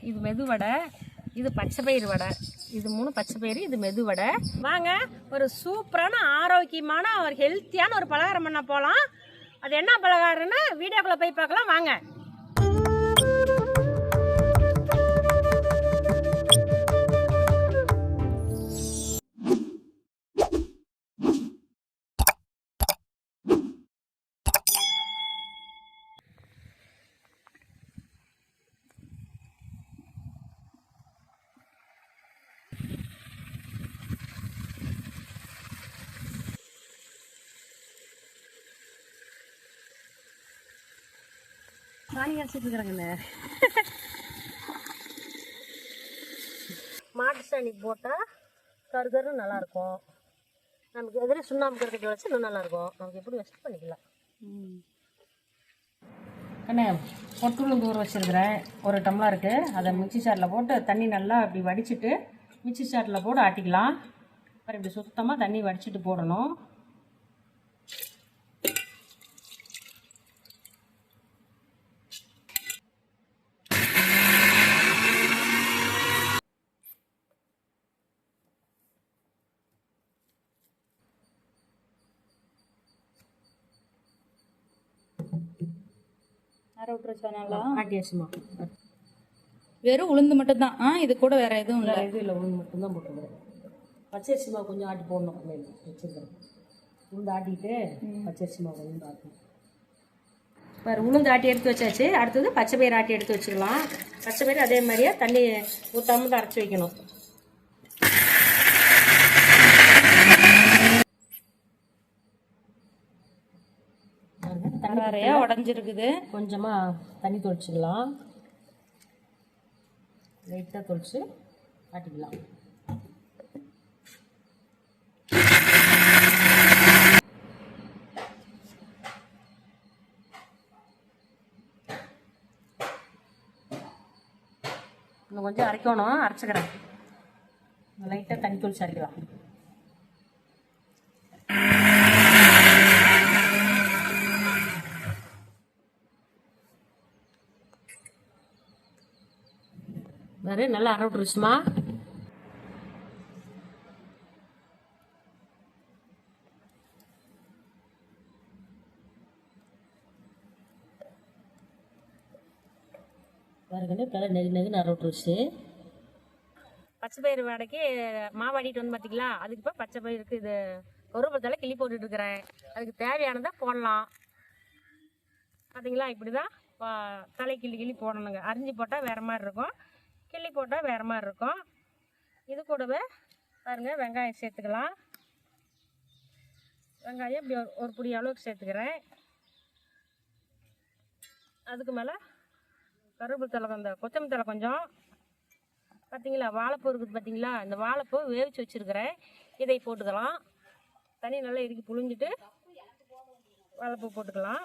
இது மெதுவடை, இது பச்சை பயிறு வடை. இது 3 பச்சை பயிறு, இது மெதுவடை. வாங்க ஒரு சூப்பரான ஆரோக்கியமான ஒரு ஹெல்த்தியான ஒரு பலகாரம் பண்ண போகலாம். அது என்ன பலகாரம்னு வீடியோக்குள்ளே போய் பார்க்கலாம் வாங்க. சாணி அரைச்சிட்டு இருக்கிறாங்கண்ணே. மாட்டு சாணி போட்டால் கருகரு நல்லாயிருக்கும். நமக்கு எதிரே சுண்ணாம்பு கருக்கத்தை வச்சு இன்னும் நல்லாயிருக்கும். நமக்கு எப்படி வச்சு பண்ணிக்கலாம். அண்ணே பொட்டுளுந்து ஊற வச்சுருக்கிறேன். 1 டம்ளருக்கு அதை மிக்சி சாரில் போட்டு தண்ணி நல்லா அப்படி வடிச்சிட்டு மிக்சி சாரில் போட்டு ஆட்டிக்கலாம். அப்புறம் இப்படி சுத்தமாக தண்ணி வடிச்சிட்டு போடணும். அரை விட்டு வச்சானாலா ஆட்டியாச்சுமா. வெறும் உளுந்து மட்டும் தான். இது கூட வேற எதுவும் இல்லை. எதுவும் இல்லை, உளுந்து மட்டும்தான் போட்டுக்கிறேன். பச்சரிசி மாவு கொஞ்சம் ஆட்டி போடணும். வச்சுருக்கிறேன் உளுந்து ஆட்டிட்டு பச்சரிசி மாவு கொஞ்சம் ஆட்டணும். இப்போ உளுந்து ஆட்டி எடுத்து வச்சாச்சு. அடுத்தது பச்சை பயிறு ஆட்டி எடுத்து வச்சுக்கலாம். பச்சை பயிறு அதே மாதிரியே தண்ணி ஊற்றாமல் தான் அரைச்சி வைக்கணும். நிறையா உடஞ்சிருக்குது. கொஞ்சமாக தண்ணி தொளிச்சிக்கலாம். லைட்டாக தொளிச்சு ஆட்டிக்கலாம். இன்னும் கொஞ்சம் அரைக்கணும். அரைச்சிக்கிறேன். லைட்டாக தண்ணி தொளிச்சு அரைக்கலாம். வேறு நல்லா அரை விட்டுருச்சுமா. பாருங்க நல்லா நெகுன்னு அரை விட்டுருச்சு. பச்சை பயிறு வடைக்கு மாவு ஆடிட்டு வந்து பார்த்தீங்களா, அதுக்கு இப்போ பச்சை பயிருக்கு இது கருவேப்பிலை கிள்ளி போட்டுட்டு இருக்கிறேன். அதுக்கு தேவையானதை போடலாம். பார்த்தீங்களா, இப்படி தான் தலை கிள்ளி போடணுங்க. அரிஞ்சு போட்டால் வேறு மாதிரி இருக்கும், கிள்ளி போட்டால் வேறு மாதிரி இருக்கும். இது கூடவே பாருங்கள் வெங்காயம் சேர்த்துக்கலாம். வெங்காயம் இப்படி ஒரு பிடி அளவுக்கு சேர்த்துக்கிறேன். அதுக்கு மேலே கருவேப்பிலை தழை, அந்த கொத்தமல்லி தழை கொஞ்சம். பார்த்தீங்களா வாழைப்பூ இருக்குது பார்த்தீங்களா, இந்த வாழைப்பூ வேவிச்சு வச்சுருக்கிறேன். இதை போட்டுக்கலாம். தண்ணி நல்லா இறுக்கி புழிஞ்சிட்டு வாழைப்பூ போட்டுக்கலாம்.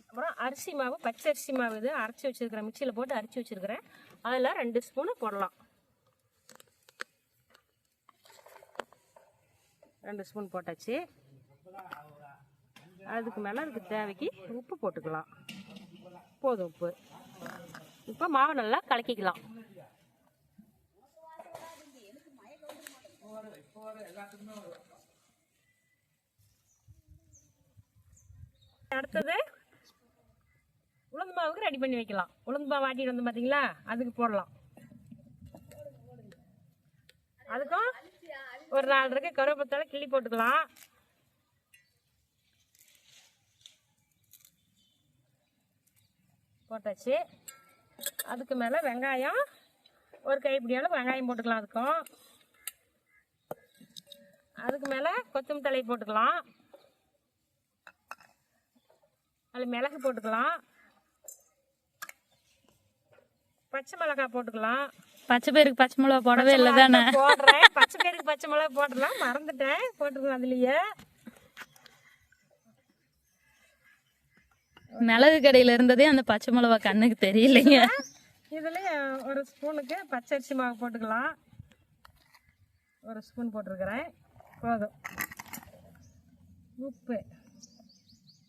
அப்புறம் அரிசி மாவு, பச்சை அரிசி மாவு இது அரைச்சி வச்சுருக்கிறேன். மிக்சியில் போட்டு அரைச்சி வச்சுருக்கிறேன். அதில் 2 ஸ்பூனு போடலாம். 2 ஸ்பூன் போட்டாச்சு. அதுக்கு மேலே அதுக்கு தேவைக்கு உப்பு போட்டுக்கலாம். போதும் உப்பு. இப்போ மாவை நல்லா கலக்கிக்கலாம். அடுத்தது உளுந்து மாவுக்கு ரெடி பண்ணி வைக்கலாம். உளுந்து மாவு ஆட்டிட்டு வந்து பார்த்தீங்களா, அதுக்கு போடலாம். அதுக்கும் ஒரு 4 இருக்கு கருவேப்பிலை கிள்ளி போட்டுக்கலாம். போட்டாச்சு. அதுக்கு மேலே வெங்காயம் ஒரு கைப்பிடி அளவு வெங்காயம் போட்டுக்கலாம். அதுக்கு மேலே கொத்தமல்லி தழை போட்டுக்கலாம். அதில் மிளகு போட்டுக்கலாம். பச்சை மிளகாய் போட்டுக்கலாம். பச்சை பயிருக்கு பச்சை மிளகா போடவே இல்லை தானே? போடுறேன். பச்சை பயிருக்கு பச்சை மிளகா போட்டுடலாம், மறந்துட்டேன். போட்டுருக்கோம் அதுலேயே. மிளகு கடையில் இருந்ததே அந்த பச்சை மிளகா கண்ணுக்கு தெரியலைங்க. இதில் ஒரு ஸ்பூனுக்கு பச்சரிசி மாவு போட்டுக்கலாம். 1 ஸ்பூன் போட்டிருக்கிறேன். போதும். உப்பு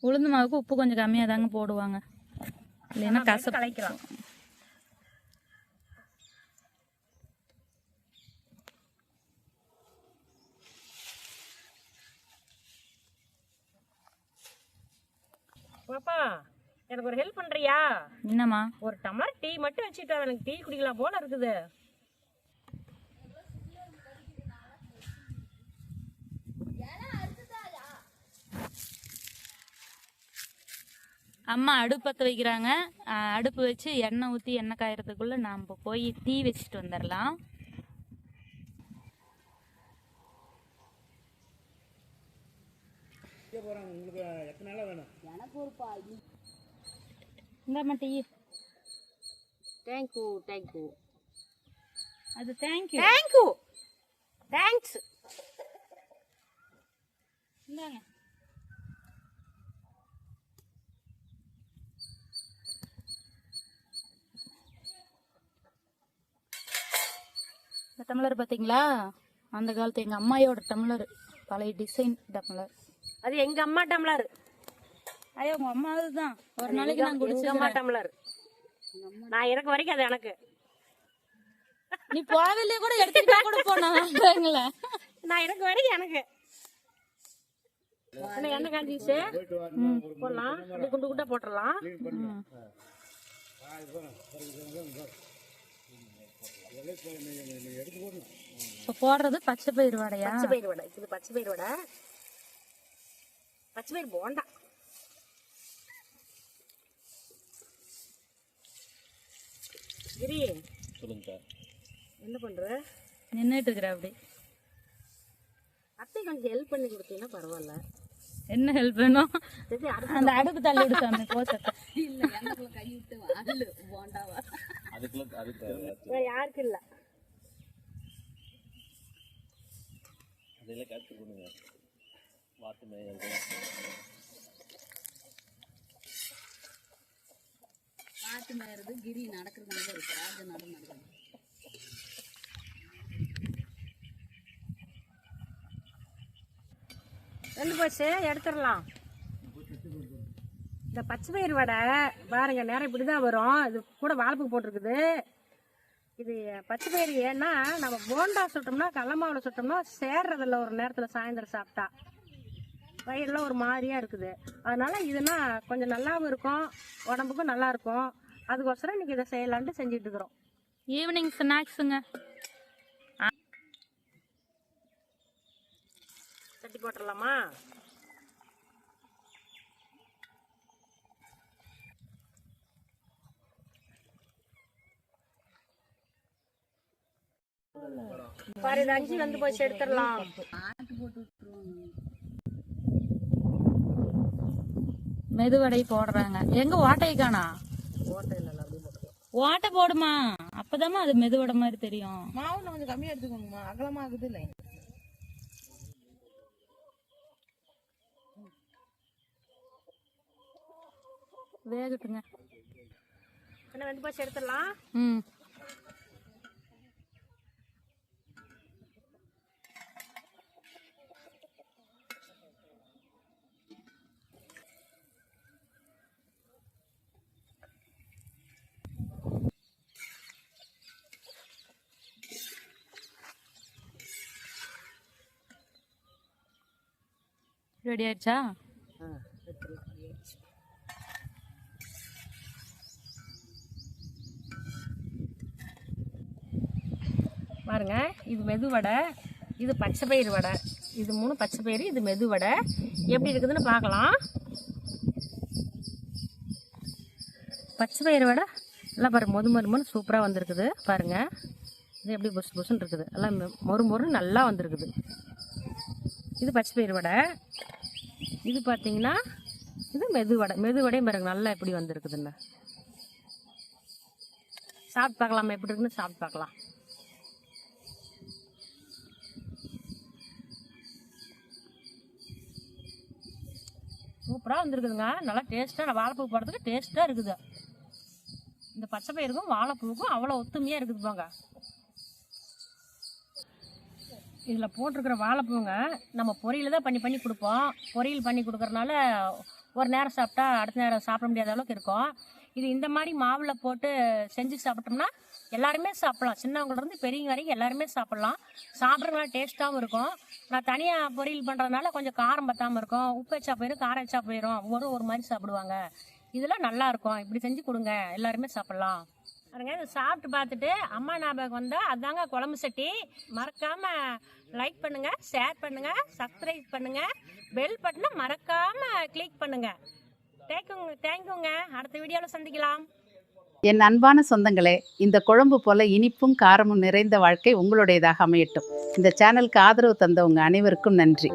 உளுந்து மாவுக்கு உப்பு கொஞ்சம் கம்மியாக தாங்க போடுவாங்க, இல்லைன்னா கசப்பு. கலக்கலாம். பாப்பா எனக்கு ஒரு ஹெல்ப் பண்றியா? என்னம்மா? ஒரு டம்ளர் டீ மட்டும் வச்சுட்டா, எனக்கு டீ குடிக்கலாம் போல இருக்குது. அம்மா அடுப்பு பற்ற வைக்கிறாங்க. அடுப்பு வச்சு எண்ணெய் ஊற்றி எண்ணெய் காயறதுக்குள்ளே நாம் போய் டீ வச்சுட்டு வந்துடலாம். இந்தாம்மா டீ. Thank you thank you. அது தேங்க்யூ. Thank you thanks. இந்தாங்க. இந்த டம்ளர் பார்த்தீங்களா? அந்த காலத்து எங்கள் அம்மாயோட டம்ளர், பழைய டிசைன் டம்ளர். அது எங்க அம்மா டம்ளர். ஐயோ உங்கள் அம்மா தான் ஒரு நாளைக்கு நான் எங்க அம்மா குடிச்சிருக்கேன். டம்ளர். நான் இருக்க வரைக்கும் அது எனக்கு. நீ போகவில்லையே கூட எடுத்துக்கிட்டா கூட போனாங்களே. நான் இருக்க வரைக்கும் எனக்கு. என்ன எண்ணெய் காஞ்சிச்சு போடலாம். அப்படி குண்டு குண்டா போட்டுடலாம். இப்போ போடுறது பச்சை பயிறு வடையா? பச்சை பயிர் வடை. இது பச்சை பயிர் வடை. பச்சை பயிர் போண்டா. கிரி சொல்லுங்க. என்ன பண்ற? நின்றுட்டு இருக்கிற அப்படி. அத்தை கொஞ்சம் ஹெல்ப் பண்ணி கொடுத்தீங்கன்னா பரவாயில்ல. என்ன ஹெல்ப் வேணும்? சரி, அந்த அடுப்பு தள்ளி விடுத்தாமே போச்சத்த. அதுக்கு வேற யாருக்கு இல்ல. அதெல்லாம் கேட்டு பண்ணுங்க. வாத்து மேய காட்டு மேயறது கிரி நடக்கிறது நடக்கிறது. ரெண்டு போச்சு எடுத்துடலாம். இந்த பச்சை பயிர் வடை பாருங்க, நேரம் இப்படிதான் வரும். இது கூட வாழைப்பூ போட்டிருக்குது. இது பச்சை பயிர் ஏன்னா நம்ம போண்டா சுட்டோம்னா, கடலமாவில் சுட்டோம்னா சேர்றதில்ல. ஒரு நேரத்தில் சாயந்தரம் சாப்பிட்டா வயிறுலாம் ஒரு மாதிரியா இருக்குது. அதனால இதுனா கொஞ்சம் நல்லாவும் இருக்கும், உடம்புக்கும் நல்லா இருக்கும். அதுக்கோசரம் இன்னைக்கு இதை செய்யலான்ட்டு செஞ்சுட்டு இருக்கிறோம். ஈவினிங் ஸ்நாக்ஸுங்க. தட்டி போட்டுடலாமா? பாரு, இது 5 வந்து போச்சு, எடுத்துடலாம். மெதுவடை போடுறாங்க. எங்க ஓட்டை காணா? ஓட்டை போடுமா, அப்பதாம்மா அது மெதுவடை மாதிரி தெரியும். மாவுல கொஞ்சம் கம்மியா எடுத்துக்கோங்கம்மா, அகலமா இருக்குது இல்லை. வேகட்டுங்க. என்ன வந்து போச்சு, எடுத்துடலாம். ம். ரெடி ஆயிடுச்சா? பாருங்க, இது மெது வடை, இது பச்சை பயிர் வடை. இது 3 பச்சை பயிறு, இது மெது வடை. எப்படி இருக்குதுன்னு பார்க்கலாம். பச்சை பயிர் வடை எல்லாம் பாருங்க, மொறு சூப்பராக வந்திருக்குது. பாருங்க, இது எப்படி புசு புசுன்னு இருக்குது, எல்லாம் மொறு நல்லா வந்திருக்குது. இது பச்சை பயிர் வடை. இது பார்த்தீங்கன்னா இது மெது வடை. மெது வடையும் பாருங்க நல்லா எப்படி வந்திருக்குதுன்னு. சாப்பிட்டு பார்க்கலாமா எப்படி இருக்குன்னு? சாப்பிட்டு பார்க்கலாம். சூப்பராக வந்துருக்குதுங்க, நல்லா டேஸ்ட்டாக. வாழைப்பூ போடுறதுக்கு டேஸ்ட்டாக இருக்குது. இந்த பச்சை பயிருக்கும் வாழைப்பூவுக்கும் அவ்வளோ ஒத்துமையாக இருக்குது. போங்க, இதில் போட்டிருக்கிற வாழைப்பூங்க நம்ம பொரியல் தான் பண்ணி கொடுப்போம். பொரியல் பண்ணி கொடுக்கறனால ஒரு நேரம் சாப்பிட்டா அடுத்த நேரம் சாப்பிட முடியாத அளவுக்கு இருக்கும். இது இந்த மாதிரி மாவில் போட்டு செஞ்சு சாப்பிட்டோம்னா எல்லாருமே சாப்பிட்லாம். சின்னவங்கலேருந்து பெரியவங்க வரைக்கும் எல்லாருமே சாப்பிட்லாம். சாப்பிட்றதுனால டேஸ்ட்டாகவும் இருக்கும். நான் தனியாக பொரியல் பண்ணுறதுனால கொஞ்சம் காரம் பத்தாமல் இருக்கும். உப்பு வச்சா போயிடும், காரம் வச்சா போயிடும். ஒரு மாதிரி சாப்பிடுவாங்க. இதெல்லாம் நல்லா இருக்கும். இப்படி செஞ்சு கொடுங்க, எல்லாருமே சாப்பிட்லாம். பாருங்க, இதை சாப்பிட்டு பார்த்துட்டு அம்மா ஞாபகம் வந்தால் அதாங்க குழம்பு சட்டி. மறக்காமல் லைக் பண்ணுங்கள், ஷேர் பண்ணுங்கள், சப்ஸ்கிரைப் பண்ணுங்கள், பெல் பட்டனை மறக்காமல் கிளிக் பண்ணுங்கள். தேங்க்யூங்க. அடுத்த வீடியோவில் சந்திக்கலாம். என் அன்பான சொந்தங்களே, இந்த குழம்பு போல இனிப்பும் காரமும் நிறைந்த வாழ்க்கை உங்களுடையதாக அமையட்டும். இந்த சேனலுக்கு ஆதரவு தந்த உங்கள் அனைவருக்கும் நன்றி.